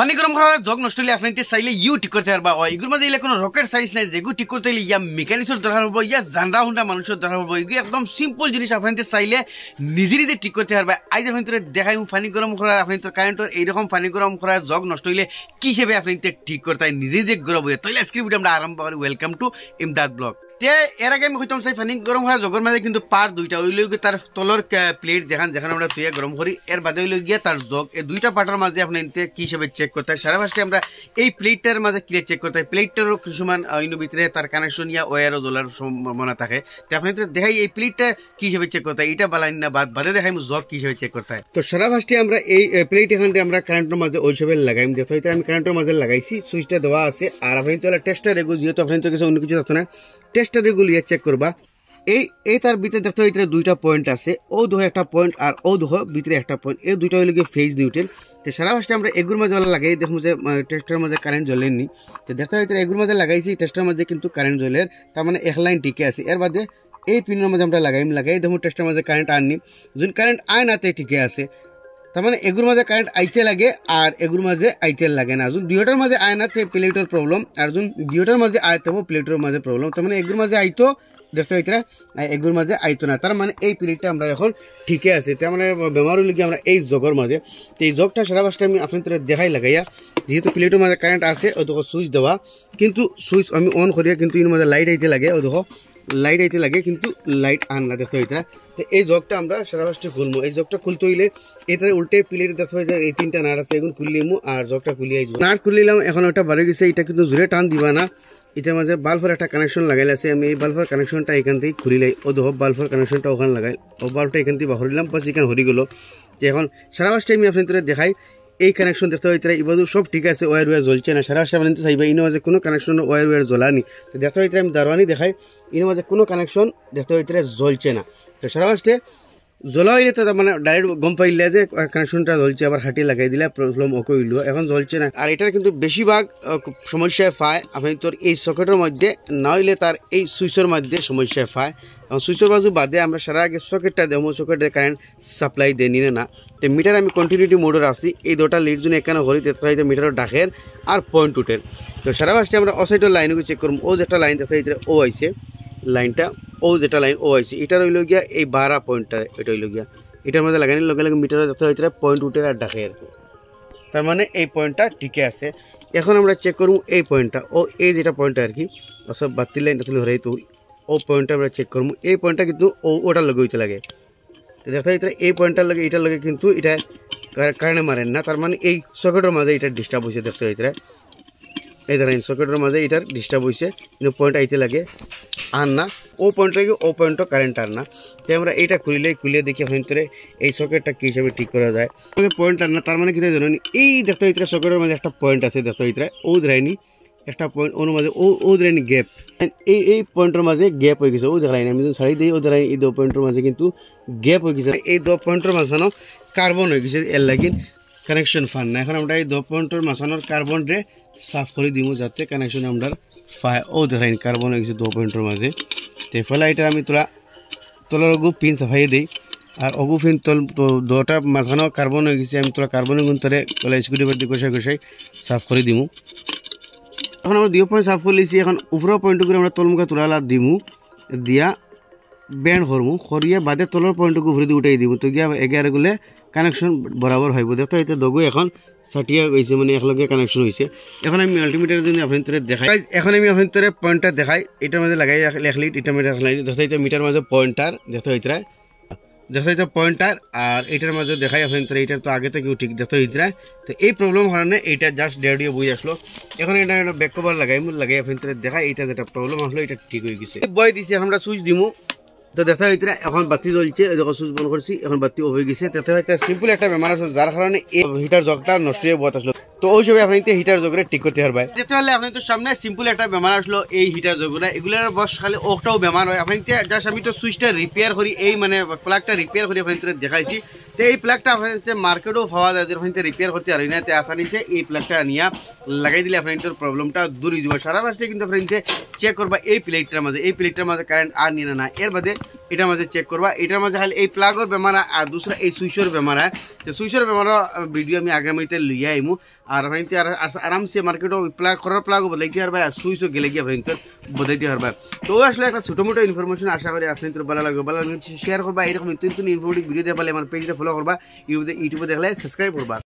পানি গরম করার জগ নষ্ট হলে আপনি চাইলে ইউ ঠিক করতে পারবা। এগুলোর মধ্যে কোনো রকেট সাইন্স নাই যেগুলো ঠিক করতে হলে ইয়া মেকানিক্সের দরকার হবো, ইয়া জানরা হুন্ডা মানুষের দরকার হবো। এগুলো একদম সিম্পল জিনিস আপনি চাইলে নিজে নিজে ঠিক করতে পারবা। আজ আপনি দেখাই পানি গরম করার আপনি কারেন্টের এইরকম পানি গরম করার জগ নষ্ট হলে কি হিসেবে আপনি ঠিক করতে হয় নিজে যে গরম হয়ে তাহলে আজকের ভিডিও আমরা আরম্ভ করি। Welcome to Imdad blog. এর আগে আমি কইতাম চাই পানি গরম করা জগের মাঝে কিন্তু পার দুইটা হইলে তার তলর প্লেট যেখানে আমরা তুই গরম করি এর বাদে হইলে গিয়ে তার জগ এই দুইটা পার্টের মাঝে আপনি কি হিসেবে চেক করতে হয়। সারা ফার্স্টে আমরা এই প্লেটটার মাঝে ক্লিয়ার চেক করতে হয়। প্লেটটারও কিছুমান অন্য ভিতরে তার কানেকশন ইয়া ওয়ারও জ্বলার সম্ভাবনা থাকে। তো আপনি তো দেখাই এই প্লেটটা কি হিসেবে চেক করতে হয়, এটা বালাইন না বাদে দেখাই জগ কি হিসেবে চেক করতে হয়। তো সারা ফার্স্টে আমরা এই প্লেট এখান থেকে আমরা কারেন্টের মাঝে ওই হিসেবে লাগাই। দেখো এটা আমি কারেন্টের মাঝে লাগাইছি, সুইচটা দেওয়া আছে। আর আপনি তো টেস্টার এগুলো যেহেতু আপনি তো কিছু অন্য কিছু থাকতো না, টেস্টার এগুলো ইয়ে চেক করবা। এই তার ভিতরে দেখতে এটা দুইটা পয়েন্ট আছে, ও দুটো একটা পয়েন্ট আর ও দুটো ভিতরে একটা পয়েন্ট, এই দুইটা হইলে গিয়ে ফেজ নিউট্রাল। তো সারা ফার্স্টে আমরা এগুলোর মাঝে লাগাই দেখুন যে টেস্টার মাঝে কারেন্ট জ্বলেনি। তো দেখতে হয় এগুলোর মাঝে লাগাইছি, টেস্টার মাঝে কিন্তু কারেন্ট জ্বলের, তার মানে এক লাইন টিকে আছে। এর বাদে এই পিনের মাঝে আমরা লাগাই দেখুন টেস্টার মাঝে কারেন্ট আননি, যদি কারেন্ট আয় না তাই টিকে আছে। তার মানে এগুলোর মাঝে কারেন্ট আইতে লাগে আর এগুলোর মাঝে আইতে লাগে না। যদি দুইটার মাঝে আয় না তাই প্লেটের প্রবলেম, আর যদি দুইটার মাঝে আয় তবু প্লেটের মাঝে প্রবলেম। তার মানে এগুলোর মাঝে আইতো দেখতে হইতরা, এগুলোর মাঝে আইতো না, তার মানে এই প্লেটটা আমরা এখন ঠিকই আছে। তার মানে বেমার হলে কি আমরা এই জগের মাঝে, তো এই জগটা সারা পাঁচটা আমি আপনাদের দেখাই লাগাইয়া, যেহেতু প্লেটের মাঝে কারেন্ট আছে ও দেখো সুইচ দেওয়া, কিন্তু সুইচ আমি অন করিয়া কিন্তু এর মাঝে লাইট আইতে লাগে, ও দেখো লাইট আইতে লাগে কিন্তু লাইট আন না দেখতে হইতরা। তো এই জগটা আমরা সারা ফার্স্টে খুলবো। এই জগটা খুলতে হইলে এটার উল্টে প্লেট দেখতে হয় যে এই তিনটা নাট আছে, এগুলো খুললিমু আর জগটা খুলিয়ে দিব। নাট খুলিলাম, এখন ওটা বাড়ি গেছে, এটা কিন্তু জোরে টান দিবা না। এটার মাঝে বাল্বের একটা কানেকশন লাগাইলে আছে, আমি এই বাল্বের কানেকশনটা এখান থেকে খুলিলাই, ও দেখো বাল্বের কানেকশনটা ওখানে লাগাই, ও বাল্বটা এখান থেকে বাহরিলাম, পাশে এখানে হরি গেলো। তো এখন সারা ফার্স্টে আমি আপনাদের দেখাই এই কানেকশন দেখতে হয় এবার সব ঠিক আছে, ওয়ার জ্বলছে না। সারা ফার্স্টে আপনাদের চাইবা ইনো মাঝে কোনো কানেকশন ওয়ার জ্বলানি। তো দেখতে হয় আমি দারোয়ানি দেখাই, ইনো মাঝে কোনো কানেকশন দেখতে হয় জ্বলছে না। তো সারা ফার্স্টে জ্বলা হইলে তো মানে ডাইরেক্ট গম পাইলে যে কানেকশনটা জ্বলছে, আবার হাঁটি লাগাই দিলে প্রবলেম ওকে হইল, এখন জ্বলছে না। আর এটার কিন্তু বেশিরভাগ সমস্যায় পায় আপনি তোর এই সকেটের মধ্যে, না হইলে তার এই সুইচের মধ্যে সমস্যায় পায়। এবং সুইচের বাজু বাদে আমরা সারা আগে সকেটটা দেবো, সকেটের কারেন্ট সাপ্লাই দিয়ে নিলে না। তো মিটার আমি কন্টিনিউটি মোডে রাখছি, এই দুটা লিড জন্য এখানে হরি দেখতে মিটারের ডাকের আর পয়েন্ট উঠের। তো সারা ফার্স্টে আমরা অসাইডের লাইনকে চেক করবো, ও যেটা লাইন দেখতে ও আইছে লাইনটা, ও যেটা লাইন ও আইছে এটার হইল গিয়া এই 12 পয়েন্টটা, এটা হইল গিয়া এটার মধ্যে লাগানোর লগে লগে মিটার দেখতে হইতে পয়েন্ট উঠে আর ডাকের, তার মানে এই পয়েন্টটা ঠিকই আছে। এখন আমরা চেক করবো এই পয়েন্টটা, ও এই যেটা পয়েন্টটা আর কি সব বাতি লাইন আসলে হরাই তো ও পয়েন্টটা আমরা চেক করবো। এই পয়েন্টটা কিন্তু ওটার লগে হইতে লাগে। তো দেখা হইতে এই পয়েন্টটার লগে এটার লগে কিন্তু এটা কারেন্ট মারেন না, তার মানে এই সকেটের মাঝে এটা ডিস্টার্ব হয়েছে দেখতে হইতে। এই ধরেন সকেটের মাঝে এটার ডিস্টার্ব হয়েছে, কিন্তু পয়েন্ট আইতে লাগে আর না, ও পয়েন্ট লাগে ও পয়েন্টও কারেন্ট আর না। তাই আমরা এইটা খুলিয়ে দেখি ভিতরে এই সকেটটা কী হিসাবে ঠিক করা যায়। পয়েন্ট আর না, তার মানে কি জানেন এই দেখতে হইতে সকেটের মাঝে একটা পয়েন্ট আছে দেখতে হইতে, ও ধরাইনি একটা পয়েন্ট ওর মাঝে ও ধরাইনি গ্যাপ, এই পয়েন্টের মাঝে গ্যাপ হয়ে গেছে, ও দেখাইনি আমি যখন ছাড়ি দিই ও ধরাই এই 2 পয়েন্টের মাঝে কিন্তু গ্যাপ হয়ে গেছে। এই 2 পয়েন্টের মাঝখানো কার্বন হয়ে গেছে, এর লাগি কানেকশন ফান না। এখন আমরা এই 2 পয়েন্টের মাঝখানোর কার্বন রে সাফ করে দিব যাতে কানেকশন আমরা পায়। ও ধরাইন কার্বন হয়ে গেছে 2 পয়েন্টের মাঝে। তো ফলে এটা আমি তলার অগু পিন সাফাই দিই, আর অগু পিন দুটা মাঝখানো কার্বন হয়ে গেছে, আমি কার্বনের গুণ তলে স্কুটি বাড়ি কষাই সাফ করে দিমু। এখন আমরা 2 পয়েন্ট সাফ করে লিছি, এখন উপরের পয়েন্ট করে আমরা তলমুখা তোলা দিমু, দিয়া ব্যান্ড করমু, করিয়া বাদে তলের পয়েন্টকে উপরে দিয়ে উঠাই দিব। তো গিয়া এগারে গুলে কানেকশন বরাবর হইব। দেখতে হইতে দগু এখন ছাটিয়া হয়েছে, মানে একলগে কানেকশন হয়েছে। এখন আমি মাল্টিমিটারের জন্য আপনাদের দেখাই, এখন আমি আপনাদের পয়েন্টটা দেখাই, এটার মধ্যে লাগাই রাখলি, এটার মধ্যে রাখলাই দেখতে হইতে মিটার মাঝে পয়েন্টার দেখতে হইতে পয়েন্টার, আর এটার মাঝে দেখাই আপনাদের এটার তো আগে থেকেও ঠিক দেখতে হইতে। তো এই প্রবলেম কারণে এইটা জাস্ট ডেডিও বই আসলো। এখন এটা ব্যাক কভার লাগাই আপনাদের দেখাই, এটা যেটা প্রবলেম আসলো এটা ঠিক হয়ে গেছে। বই দিছি, আমরা সুইচ দিমু। তো দেখা হইতে এখন বাতি জ্বলছে, যখন সুইচ বন্ধ করছি এখন বাতি অফ হয়ে গেছে। দেখা হইতে সিম্পল একটা বেমার আছে, যার কারণে এই হিটার জগটা নষ্ট হয়ে বত আসলো। তো ওই সময় আপনি হিটার জগরে ঠিক করতে পারবেন। দেখতে পারলে আপনি তো সামনে সিম্পল একটা বেমার আসলো এই হিটার জগরা, এগুলোর বস খালি ওটাও বেমার হয়। আপনি জাস্ট আমি তো সুইচটা রিপেয়ার করি, এই মানে প্লাগটা রিপেয়ার করি আপনাদের দেখাইছি। তো এই প্লাগটা আপনাদের মার্কেটও পাওয়া যায়, আপনি রিপেয়ার করতে পারবেন না। তো আসানিতে এই প্লাগটা নিয়ে লাগাই দিলে আপনাদের প্রবলেমটা দূর হয়ে যাবে। সারা ফার্স্টে কিন্তু আপনি চেক করবা এই প্লেটটার মাঝে কারেন্ট আর নিয়ে না, এর বাদে এটার মাঝে চেক করবা এটার মাঝে খালি এই প্লাগর বেমার আর দুসরা এই সুইচর বেমার তো সুইচর বেমার ভিডিও আমি আগামীতে লইয়া আইমু আর ভাইতে আর আরামসে মার্কেটও প্লাগ করার প্লাগও বদলাইতে পারবা আর সুইচও গেলে গিয়ে ভাইতে বদলাইতে পারবা তো আসলে একটা ছোটো মোটো ইনফরমেশন আশা করি আপনাদের ভালো লাগবে ভালো শেয়ার করবা এরকম নতুন নতুন ইনফরমেটিভ ভিডিও দেখলে আমার পেজটা ফলো করবা ইউটিউবে দেখলে সাবস্ক্রাইব করবা